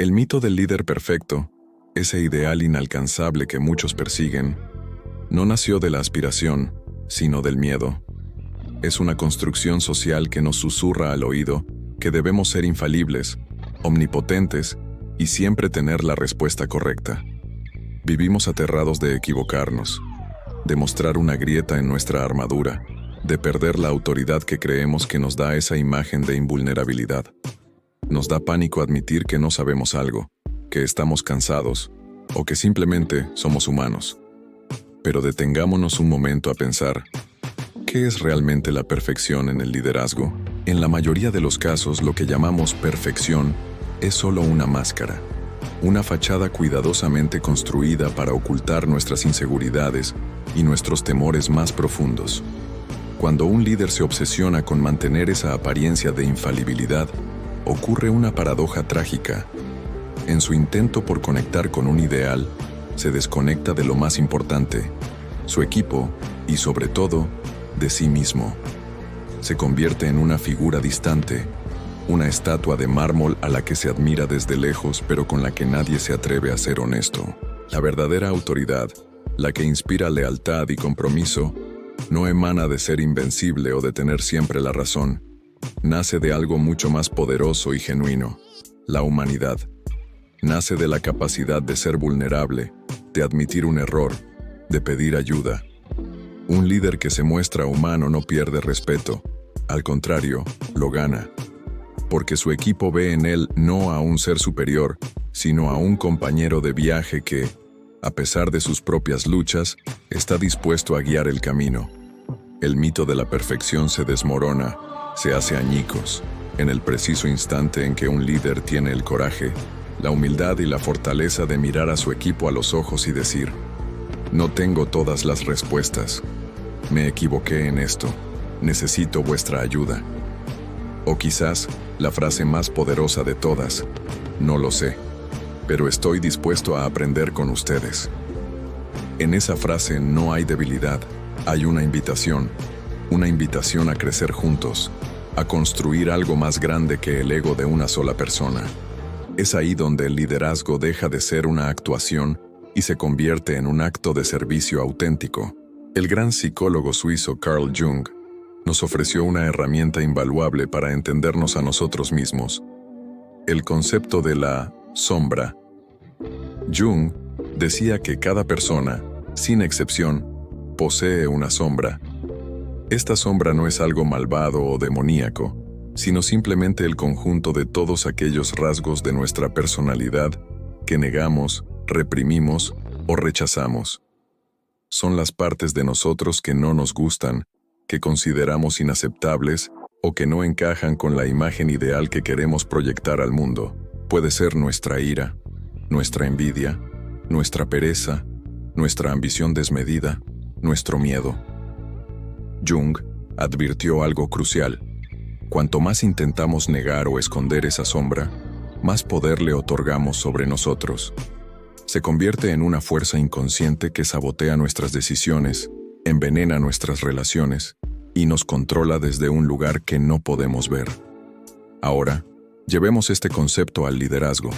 El mito del líder perfecto, ese ideal inalcanzable que muchos persiguen, no nació de la aspiración, sino del miedo. Es una construcción social que nos susurra al oído que debemos ser infalibles, omnipotentes y siempre tener la respuesta correcta. Vivimos aterrados de equivocarnos, de mostrar una grieta en nuestra armadura, de perder la autoridad que creemos que nos da esa imagen de invulnerabilidad. Nos da pánico admitir que no sabemos algo, que estamos cansados, o que simplemente somos humanos. Pero detengámonos un momento a pensar, ¿qué es realmente la perfección en el liderazgo? En la mayoría de los casos, lo que llamamos perfección es solo una máscara, una fachada cuidadosamente construida para ocultar nuestras inseguridades y nuestros temores más profundos. Cuando un líder se obsesiona con mantener esa apariencia de infalibilidad, ocurre una paradoja trágica. En su intento por conectar con un ideal, se desconecta de lo más importante, su equipo y, sobre todo, de sí mismo. Se convierte en una figura distante, una estatua de mármol a la que se admira desde lejos, pero con la que nadie se atreve a ser honesto. La verdadera autoridad, la que inspira lealtad y compromiso, no emana de ser invencible o de tener siempre la razón. Nace de algo mucho más poderoso y genuino, la humanidad. Nace de la capacidad de ser vulnerable, de admitir un error, de pedir ayuda. Un líder que se muestra humano no pierde respeto, al contrario, lo gana. Porque su equipo ve en él no a un ser superior, sino a un compañero de viaje que, a pesar de sus propias luchas, está dispuesto a guiar el camino. El mito de la perfección se desmorona, se hace añicos, en el preciso instante en que un líder tiene el coraje, la humildad y la fortaleza de mirar a su equipo a los ojos y decir: no tengo todas las respuestas, me equivoqué en esto, necesito vuestra ayuda. O quizás, la frase más poderosa de todas: no lo sé, pero estoy dispuesto a aprender con ustedes. En esa frase no hay debilidad, hay una invitación a crecer juntos, a construir algo más grande que el ego de una sola persona. Es ahí donde el liderazgo deja de ser una actuación y se convierte en un acto de servicio auténtico. El gran psicólogo suizo Carl Jung nos ofreció una herramienta invaluable para entendernos a nosotros mismos: el concepto de la sombra. Jung decía que cada persona, sin excepción, posee una sombra. Esta sombra no es algo malvado o demoníaco, sino simplemente el conjunto de todos aquellos rasgos de nuestra personalidad que negamos, reprimimos o rechazamos. Son las partes de nosotros que no nos gustan, que consideramos inaceptables o que no encajan con la imagen ideal que queremos proyectar al mundo. Puede ser nuestra ira, nuestra envidia, nuestra pereza, nuestra ambición desmedida, nuestro miedo. Jung advirtió algo crucial: cuanto más intentamos negar o esconder esa sombra, más poder le otorgamos sobre nosotros. Se convierte en una fuerza inconsciente que sabotea nuestras decisiones, envenena nuestras relaciones y nos controla desde un lugar que no podemos ver. Ahora, llevemos este concepto al liderazgo.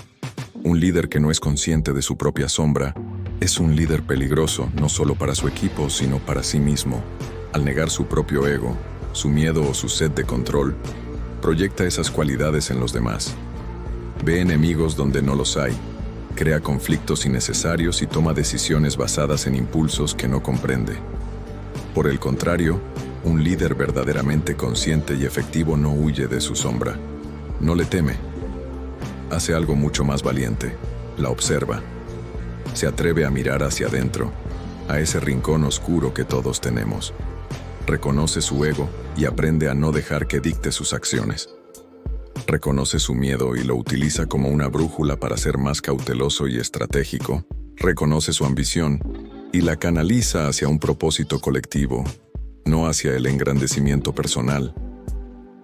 Un líder que no es consciente de su propia sombra es un líder peligroso, no solo para su equipo, sino para sí mismo. Al negar su propio ego, su miedo o su sed de control, proyecta esas cualidades en los demás. Ve enemigos donde no los hay, crea conflictos innecesarios y toma decisiones basadas en impulsos que no comprende. Por el contrario, un líder verdaderamente consciente y efectivo no huye de su sombra, no le teme. Hace algo mucho más valiente: la observa. Se atreve a mirar hacia adentro, a ese rincón oscuro que todos tenemos. Reconoce su ego y aprende a no dejar que dicte sus acciones. Reconoce su miedo y lo utiliza como una brújula para ser más cauteloso y estratégico. Reconoce su ambición y la canaliza hacia un propósito colectivo, no hacia el engrandecimiento personal.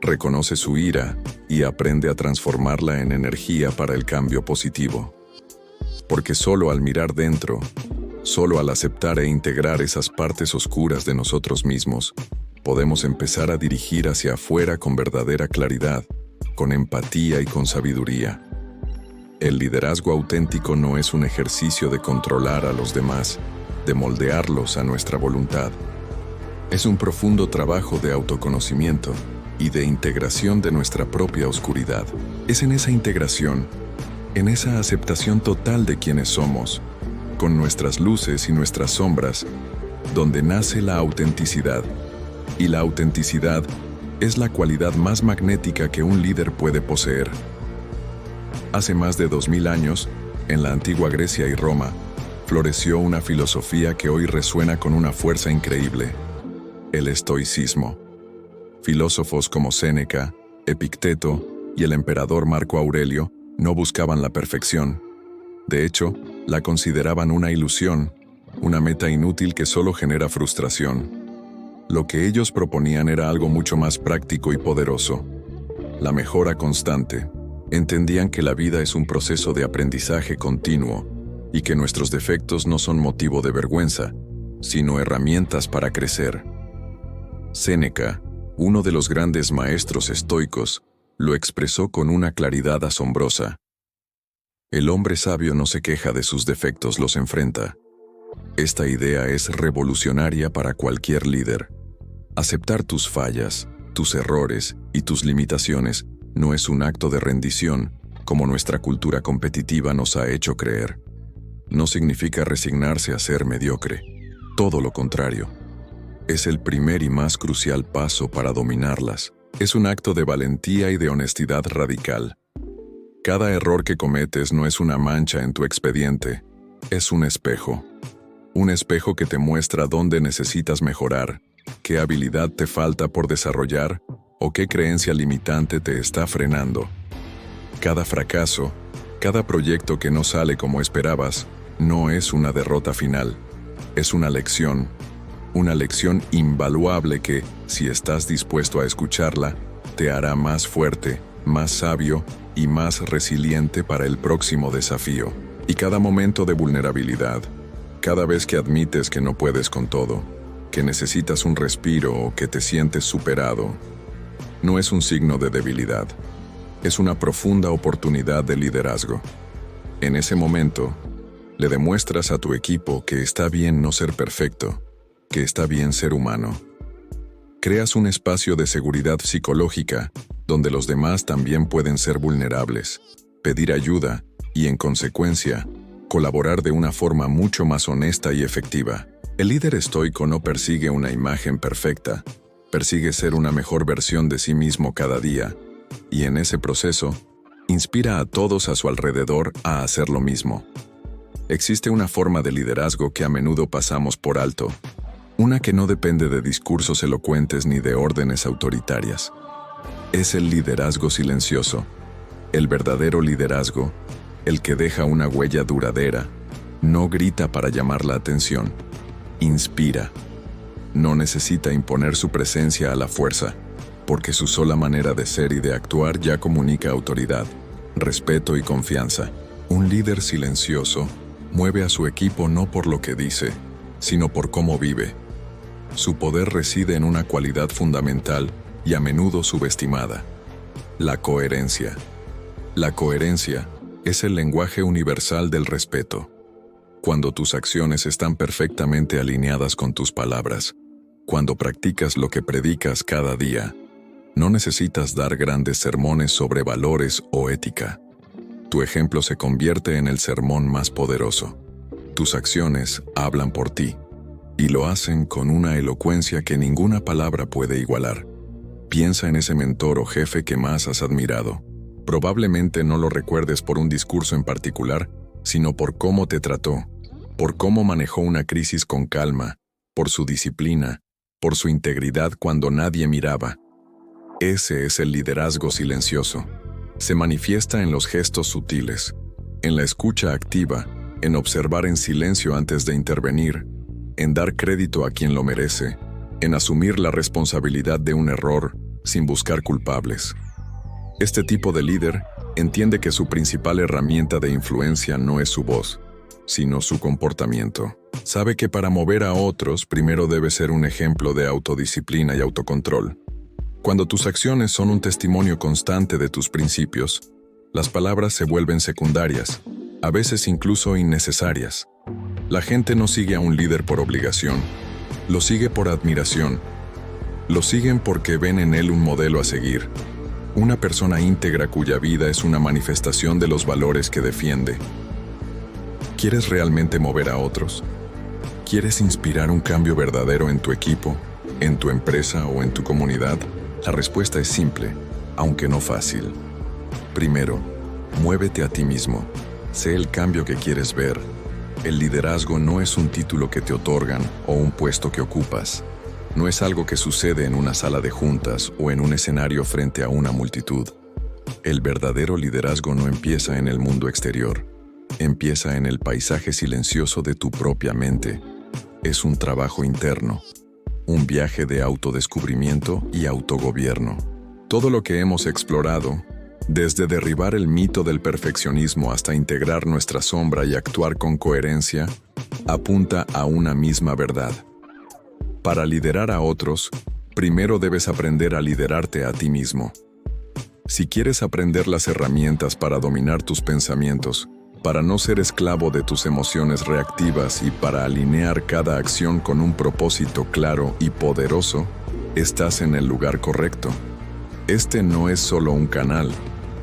Reconoce su ira y aprende a transformarla en energía para el cambio positivo. Porque solo al mirar dentro, solo al aceptar e integrar esas partes oscuras de nosotros mismos, podemos empezar a dirigir hacia afuera con verdadera claridad, con empatía y con sabiduría. El liderazgo auténtico no es un ejercicio de controlar a los demás, de moldearlos a nuestra voluntad. Es un profundo trabajo de autoconocimiento y de integración de nuestra propia oscuridad. Es en esa integración, en esa aceptación total de quienes somos, con nuestras luces y nuestras sombras, donde nace la autenticidad. Y la autenticidad es la cualidad más magnética que un líder puede poseer. Hace más de 2000 años, en la antigua Grecia y Roma, floreció una filosofía que hoy resuena con una fuerza increíble: el estoicismo. Filósofos como Séneca, Epicteto y el emperador Marco Aurelio no buscaban la perfección. De hecho, la consideraban una ilusión, una meta inútil que solo genera frustración. Lo que ellos proponían era algo mucho más práctico y poderoso: la mejora constante. Entendían que la vida es un proceso de aprendizaje continuo y que nuestros defectos no son motivo de vergüenza, sino herramientas para crecer. Séneca, uno de los grandes maestros estoicos, lo expresó con una claridad asombrosa. El hombre sabio no se queja de sus defectos, los enfrenta. Esta idea es revolucionaria para cualquier líder. Aceptar tus fallas, tus errores y tus limitaciones no es un acto de rendición, como nuestra cultura competitiva nos ha hecho creer. No significa resignarse a ser mediocre. Todo lo contrario. Es el primer y más crucial paso para dominarlas. Es un acto de valentía y de honestidad radical. Cada error que cometes no es una mancha en tu expediente, es un espejo. Un espejo que te muestra dónde necesitas mejorar, qué habilidad te falta por desarrollar o qué creencia limitante te está frenando. Cada fracaso, cada proyecto que no sale como esperabas, no es una derrota final, es una lección invaluable que, si estás dispuesto a escucharla, te hará más fuerte, más sabio y más resiliente para el próximo desafío. Y cada momento de vulnerabilidad, cada vez que admites que no puedes con todo, que necesitas un respiro o que te sientes superado, no es un signo de debilidad, es una profunda oportunidad de liderazgo. En ese momento, le demuestras a tu equipo que está bien no ser perfecto, que está bien ser humano. Creas un espacio de seguridad psicológica donde los demás también pueden ser vulnerables, pedir ayuda y, en consecuencia, colaborar de una forma mucho más honesta y efectiva. El líder estoico no persigue una imagen perfecta, persigue ser una mejor versión de sí mismo cada día, y en ese proceso, inspira a todos a su alrededor a hacer lo mismo. Existe una forma de liderazgo que a menudo pasamos por alto, una que no depende de discursos elocuentes ni de órdenes autoritarias. Es el liderazgo silencioso, el verdadero liderazgo, el que deja una huella duradera, no grita para llamar la atención, inspira. No necesita imponer su presencia a la fuerza, porque su sola manera de ser y de actuar ya comunica autoridad, respeto y confianza. Un líder silencioso mueve a su equipo no por lo que dice, sino por cómo vive. Su poder reside en una cualidad fundamental y a menudo subestimada: la coherencia. La coherencia es el lenguaje universal del respeto. Cuando tus acciones están perfectamente alineadas con tus palabras, cuando practicas lo que predicas cada día, no necesitas dar grandes sermones sobre valores o ética. Tu ejemplo se convierte en el sermón más poderoso. Tus acciones hablan por ti, y lo hacen con una elocuencia que ninguna palabra puede igualar. Piensa en ese mentor o jefe que más has admirado. Probablemente no lo recuerdes por un discurso en particular, sino por cómo te trató, por cómo manejó una crisis con calma, por su disciplina, por su integridad cuando nadie miraba. Ese es el liderazgo silencioso. Se manifiesta en los gestos sutiles, en la escucha activa, en observar en silencio antes de intervenir, en dar crédito a quien lo merece, en asumir la responsabilidad de un error sin buscar culpables. Este tipo de líder entiende que su principal herramienta de influencia no es su voz, sino su comportamiento. Sabe que para mover a otros primero debe ser un ejemplo de autodisciplina y autocontrol. Cuando tus acciones son un testimonio constante de tus principios, Las palabras se vuelven secundarias, a veces incluso innecesarias. La gente no sigue a un líder por obligación, lo sigue por admiración. Lo siguen porque ven en él un modelo a seguir, una persona íntegra cuya vida es una manifestación de los valores que defiende. ¿Quieres realmente mover a otros? ¿Quieres inspirar un cambio verdadero en tu equipo, en tu empresa o en tu comunidad? La respuesta es simple, aunque no fácil. Primero, muévete a ti mismo. Sé el cambio que quieres ver. El liderazgo no es un título que te otorgan o un puesto que ocupas. No es algo que sucede en una sala de juntas o en un escenario frente a una multitud. El verdadero liderazgo no empieza en el mundo exterior. Empieza en el paisaje silencioso de tu propia mente. Es un trabajo interno, un viaje de autodescubrimiento y autogobierno. Todo lo que hemos explorado, desde derribar el mito del perfeccionismo hasta integrar nuestra sombra y actuar con coherencia, apunta a una misma verdad. Para liderar a otros, primero debes aprender a liderarte a ti mismo. Si quieres aprender las herramientas para dominar tus pensamientos, para no ser esclavo de tus emociones reactivas y para alinear cada acción con un propósito claro y poderoso, estás en el lugar correcto. Este no es solo un canal,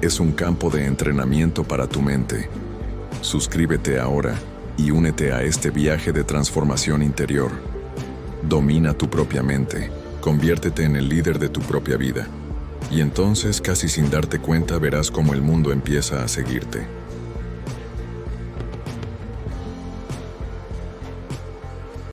es un campo de entrenamiento para tu mente. Suscríbete ahora y únete a este viaje de transformación interior. Domina tu propia mente, conviértete en el líder de tu propia vida. Y entonces, casi sin darte cuenta, verás cómo el mundo empieza a seguirte.